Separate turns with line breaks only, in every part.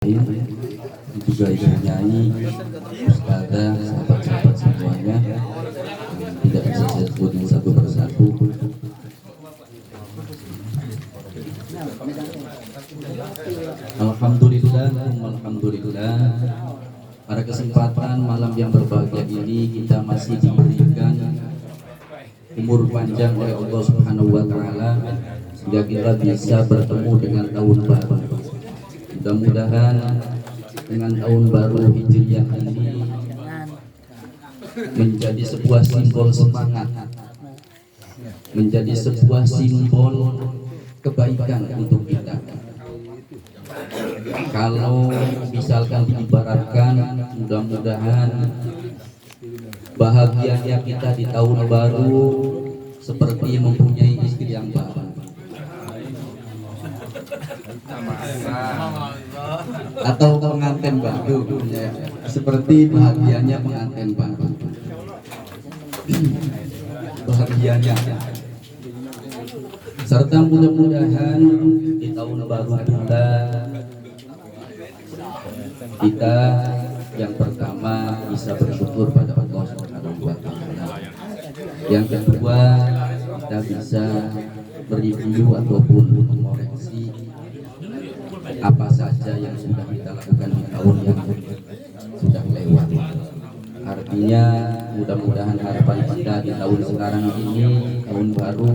juga ibu nyai, ustazah, sahabat-sahabat semuanya yang tidak bisa saya sebutin satu persatu. Alhamdulillah, alhamdulillah. Pada kesempatan malam yang berbahagia ini kita masih diberikan umur panjang oleh Allah Subhanahu wa taala sehingga kita bisa bertemu dengan tahun baru. Mudah-mudahan dengan tahun baru Hijriah ini menjadi sebuah simbol semangat, menjadi sebuah simbol kebaikan untuk kita. Kalau misalkan diibaratkan, mudah-mudahan bahagianya kita di tahun baru seperti mempunyai istri yang baru, atau pengantin baru, ya, seperti bahagianya pengantin baru. Bahagianya, serta mudah-mudahan di tahun baru kita yang pertama bisa bersyukur pada Allah Subhanahu wa taala. Yang kedua, kita bisa mereview ataupun mengoreksi apa saja yang sudah kita lakukan di tahun yang sudah lewat. Artinya mudah-mudahan harapan kita di tahun sekarang ini, tahun baru,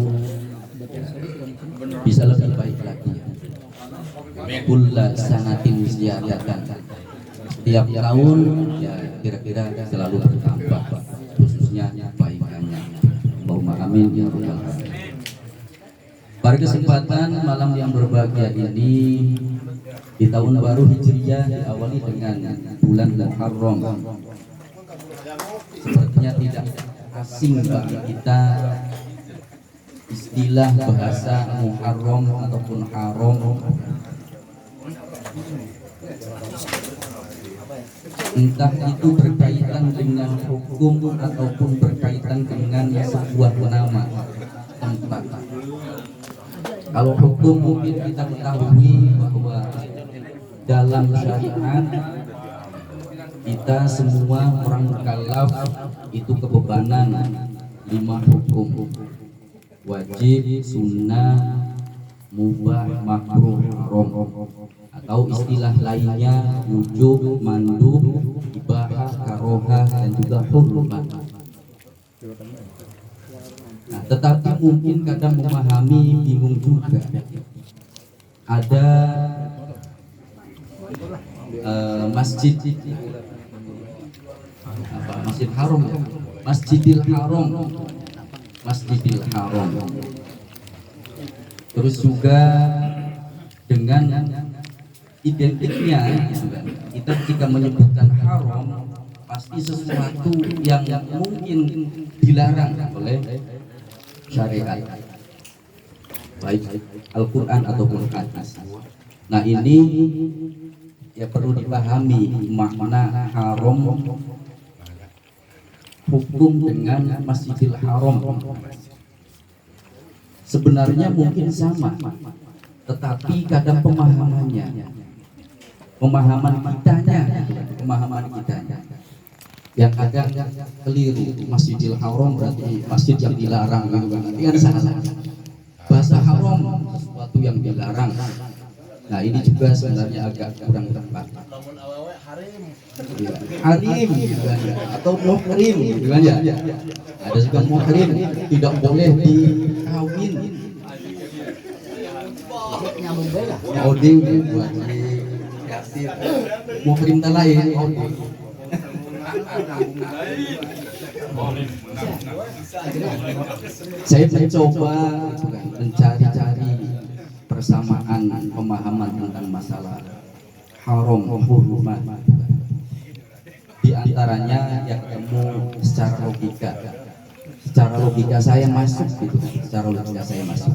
bisa lebih baik lagi. Kulla sanatin ziyadatan. Tiap tahun ya kira-kira selalu bertambah, khususnya kebaikannya. Allahumma amin ya rabbal alamin. Pada kesempatan malam yang berbahagia ini di tahun baru Hijriah diawali dengan bulan Muharram. Sepertinya tidak asing bagi kita istilah bahasa Muharram ataupun haram. Entah itu berkaitan dengan hukum ataupun berkaitan dengan sebuah nama tempat. Kalau hukum mungkin kita ketahui bahwa dalam syariat kita semua orang mukallaf itu kebebanan 5 hukum: wajib, sunnah, mubah, makruh, haram, atau istilah lainnya wujub, mandub, ibahah, karohah, dan juga hurmah. Nah, tetapi mungkin kadang memahami bingung juga. Ada masjid masjid haram, masjidil haram, masjidil haram. Terus juga dengan identiknya, kita jika menyebutkan haram pasti sesuatu yang mungkin dilarang oleh syariat, baik Al-Quran ataupun hadis. Nah, ini ya perlu dipahami makna haram, hukum dengan Masjidil Haram. Sebenarnya mungkin sama, tetapi kadang pemahaman kitanya yang agak keliru. Masjidil Haram berarti masjid yang dilarang, gitu kan? Ini salah. Bahasa haram sesuatu yang dilarang. Nah, ini juga sebenarnya agak kurang tepat. Harim, gitu kan, atau muhrim, gitu kan ya. Ada juga muhrim, tidak boleh dikawin. Oding buat kreatif. Muhrim lain oding. Saya mencoba mencari-cari persamaan pemahaman tentang masalah haram, hurmah. Di antaranya yang ketemu secara logika. Secara logika saya masuk gitu. Secara logika saya masuk.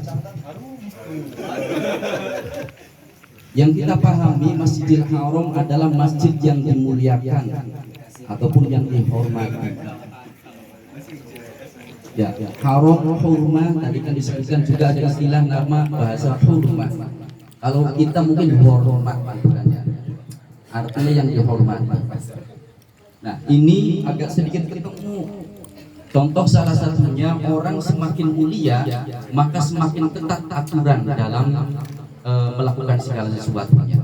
Yang kita pahami Masjidil Haram adalah masjid yang dimuliakan ataupun yang dihormati. Ya, haram, hurmah, tadi kan disebutkan juga ada istilah nama bahasa hurmah. Kalau kita mungkin hormat, artinya yang dihormati. Nah, ini agak sedikit ketemu. Contoh salah satunya, orang semakin mulia maka semakin ketat aturan dalam melakukan segala sesuatunya.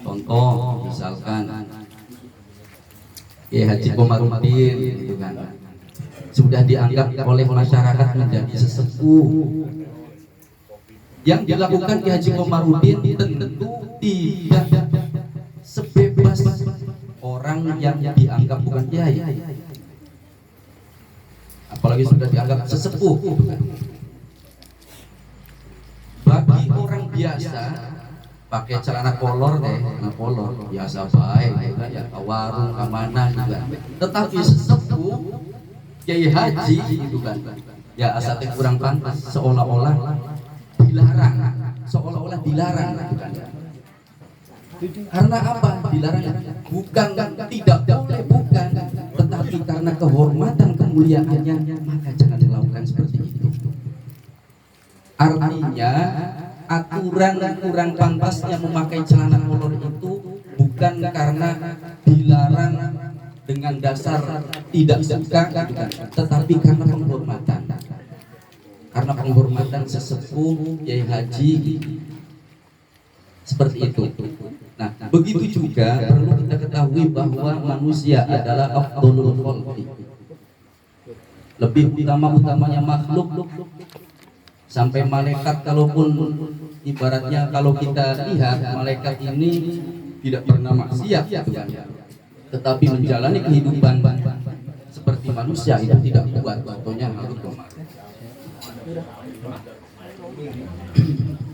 Contoh misalkan Haji Komarudin gitu kan, sudah dianggap oleh masyarakat menjadi sesepuh. Yang dilakukan Ki Haji Komarudin tentu tidak sebebas orang yang dianggap bukan kiai, apalagi sudah dianggap sesepuh. Bagi orang biasa pakai celana kolor biasa baik ya, ke warung ke mana juga. Tetapi sesepuh Kiai Haji gitu kan, ya asal kurang pantas, seolah-olah dilarang, gitu kan. Karena apa dilarang? Bukan tidak boleh, bukan, tetapi karena kehormatan kemuliaannya maka jangan dilakukan seperti itu. Artinya aturan kurang pantasnya memakai celana kolor itu bukan karena dilarang dengan dasar tidak suka, tetapi karena penghormatan. Karena penghormatan sesepuh Kiai Haji seperti itu. Nah, begitu juga perlu kita ketahui bahwa manusia adalah afdhalul khalqi, lebih utama-utamanya makhluk. Sampai malaikat, kalaupun ibaratnya kalau kita lihat malaikat ini tidak pernah maksiat gitu kan, tetapi menjalani kehidupan seperti manusia itu tidak kuat. Contohnya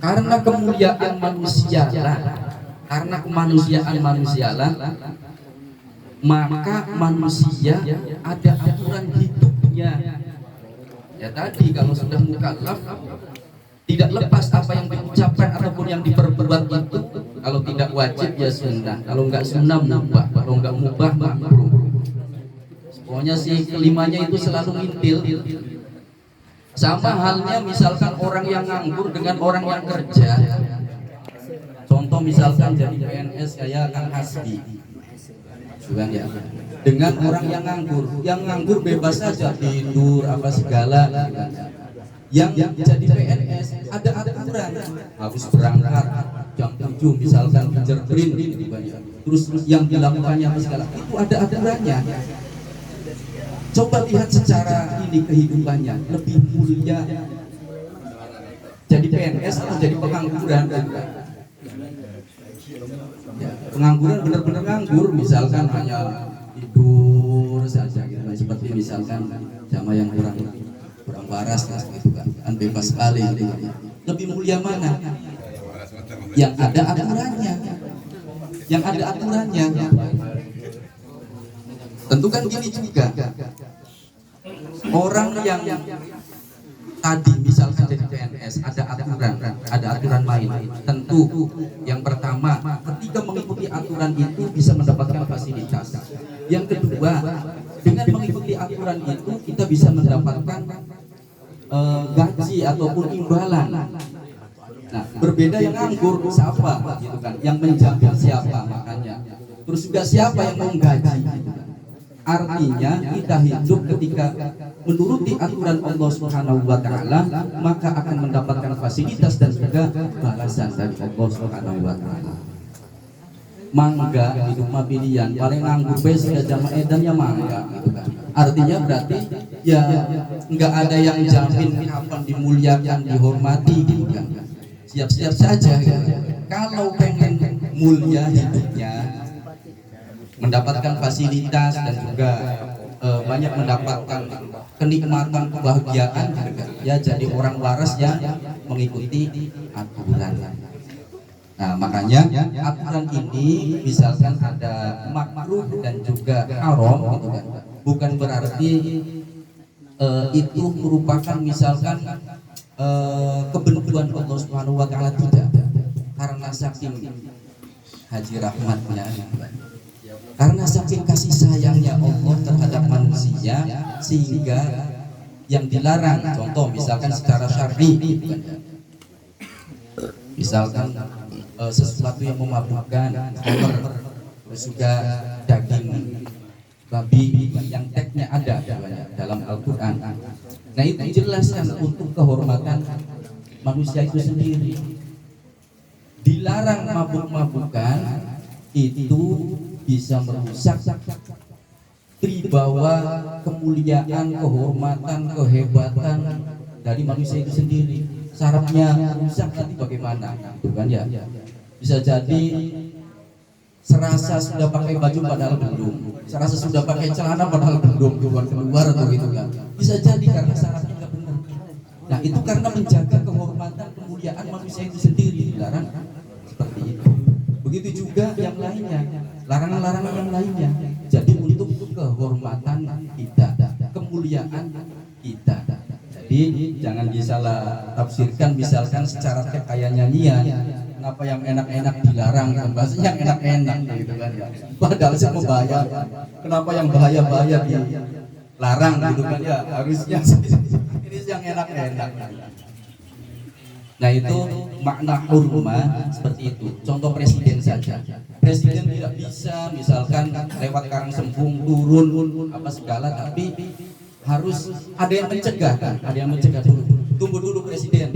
karena kemuliaan manusia lah, karena kemanusiaan manusia lah, maka manusia ada aturan hidupnya. Ya tadi, kalau sudah mukallaf tidak lepas apa yang diucapkan ataupun yang diperbuat itu. Kalau tidak wajib ya sunnah, kalau enggak sunnah mubah, kalau enggak mubah makruh. Pokoknya si kelimanya itu selalu ngintil. Sama halnya misalkan orang yang nganggur dengan orang yang kerja. Contoh misalkan jadi PNS kayak Kang Hasbi, bukan ya? Dengan orang yang nganggur bebas saja tidur apa segala. Yang jadi PNS ada aturan, harus berangkat jam 7 misalkan kejar print gitu banyak. Terus yang dilakukannya apa segala itu ada aturannya. Coba lihat secara ini kehidupannya, lebih mulia jadi PNS atau jadi pengangguran. Ya, pengangguran benar-benar nganggur, misalkan hanya tidur saja gitu. Seperti misalkan sama yang kurang waras gitu kan bebas sekali gitu. Lebih mulia mana? Yang ada aturannya. Tentu kan gini juga, orang yang tadi misalkan jadi PNS ada aturan main. Tentu yang pertama, ketika mengikuti aturan itu bisa mendapatkan fasilitas. Yang kedua, dengan mengikuti aturan itu kita bisa mendapatkan gaji ataupun imbalan. Nah, berbeda yang nganggur siapa gitu kan, yang menjaga siapa, makanya terus juga siapa yang menggaji gitu kan. Artinya kita hidup ketika menuruti aturan Allah Subhanahu wa taala maka akan mendapatkan fasilitas dan juga balasan dari Allah Subhanahu wa taala. Mangga hidup mabilian, paling nganggur besok ya jamaah edannya mangga gitu kan. Artinya berarti ya enggak ada yang jamin kapan dimuliakan, dihormati gitu kan. Siap-siap saja gitu. Kalau pengen mulia hidupnya, mendapatkan fasilitas dan juga banyak mendapatkan kenikmatan, kebahagiaan, ya jadi orang waras yang mengikuti aturan. Nah, makanya aturan ini misalkan ada makruh dan juga haram gitu kan, bukan berarti itu merupakan misalkan kebenduan Allah Subhanahu wa taala, tidak. Karena saking haji rahmatnya, karena saking kasih sayangnya Allah terhadap manusia sehingga yang dilarang, contoh misalkan secara syar'i, misalkan sesuatu yang memabukkan, juga daging babi yang tagnya ada dalam Al-Quran. Nah itu jelaskan untuk kehormatan manusia itu sendiri. Dilarang mabuk-mabukan itu bisa merusak wibawa, kemuliaan, kehormatan, kehebatan dari manusia itu sendiri. Sarafnya rusak nanti bagaimana, gitu kan ya? Bisa jadi serasa sudah pakai baju padahal belum, serasa sudah pakai celana padahal belum keluar atau gitu kan? Bisa jadi karena sarafnya nggak benar. Nah itu karena menjaga kehormatan, kemuliaan manusia itu sendiri dilarang seperti itu. Begitu juga yang lainnya, larangan-larangan yang lainnya. Jadi untuk kehormatan kita, kemuliaan kita. Jadi jangan disalah tafsirkan, misalkan secara kayak nyanyian, kenapa yang enak-enak dilarang, bahasanya yang enak-enak gitu kan ya. Padahal semua bahaya. Kenapa yang bahaya-bahaya dilarang gitu kan ya? Harusnya ini yang enak-enak. Nah itu makna hurma seperti itu. Contoh presiden saja. Presiden tidak bisa misalkan lewat Karangsempung turun apa segala, tapi harus ada yang mencegah kan? Ada yang mencegah dulu. Tunggu dulu presiden.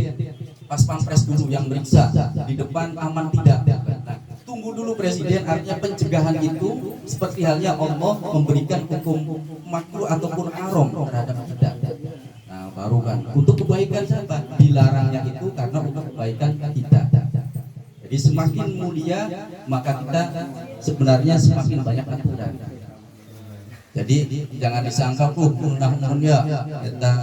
Pas pampres dulu yang meriksa di depan aman tidak. Nah, tunggu dulu presiden, artinya pencegahan itu seperti halnya Allah memberikan hukum makruh ataupun haram terhadap kita. Nah, baru kan untuk kebaikan siapa? Dilarangnya itu karena untuk kebaikan kita. Jadi semakin mulia maka kita sebenarnya semakin banyak aturan. Jadi jangan disangka namun ya kita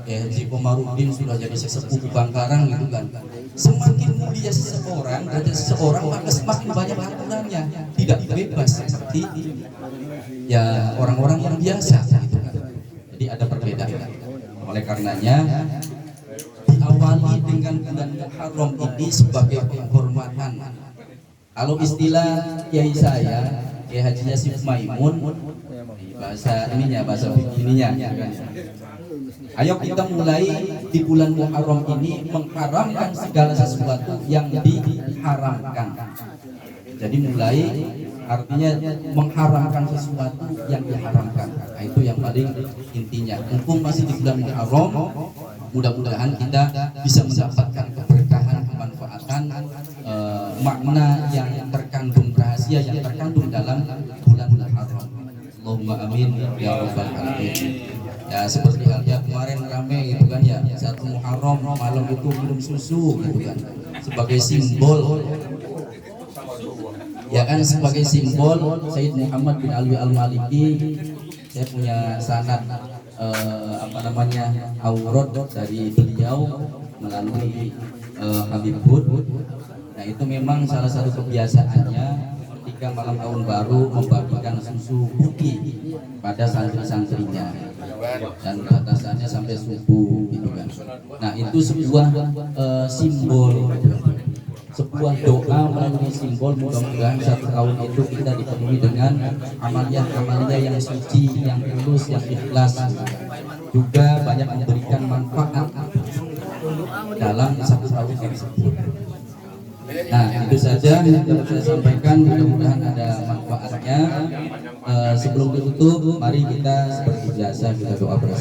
Haji Komarudin sudah jadi sesepuh Bangkarang gitu kan. Semakin mulia seseorang, maka semakin banyak aturannya, tidak bebas seperti ya orang-orang yang biasa gitu kan. Jadi ada perbedaan. Oleh karenanya diawali dengan bulan Muharram ini sebagai penghormatan. Kalau istilah kiai saya, Kiai Haji Yasif Maimun, bahasa ininya, bahasa ininya. Ayo kita mulai di bulan Muharram ini mengharamkan segala sesuatu yang diharamkan. Jadi mulai artinya mengharamkan sesuatu yang diharamkan. Nah, itu yang paling intinya. Mumpung masih di bulan Muharram, mudah-mudahan kita bisa mendapatkan keberkahan, kemanfaatan, makna yang terkandung, rahasia yang terkandung dalam bulan Muharram. Allahumma amin ya rabbal alamin. Ya seperti halnya kemarin rame gitu kan ya, satu Muharram malam itu minum susu gitu kan, sebagai simbol ya kan, sebagai simbol Sayyid Muhammad bin Alwi Al-Maliki. Saya punya sanad aurad dari beliau melalui Habib Bud. Nah itu memang salah satu kebiasaannya ketika malam tahun baru membagikan susu putih pada santri-santrinya, dan batasannya sampai subuh gitu kan. Nah itu sebuah simbol, sebuah doa melalui simbol. Mudah-mudahan satu tahun itu kita dipenuhi dengan amalia-amalia yang suci, yang tulus, yang ikhlas, juga banyak memberikan manfaat dalam satu tahun tersebut. Nah itu saja yang saya sampaikan, mudah-mudahan ada manfaatnya. Sebelum ditutup, mari kita seperti biasa kita doa bersama.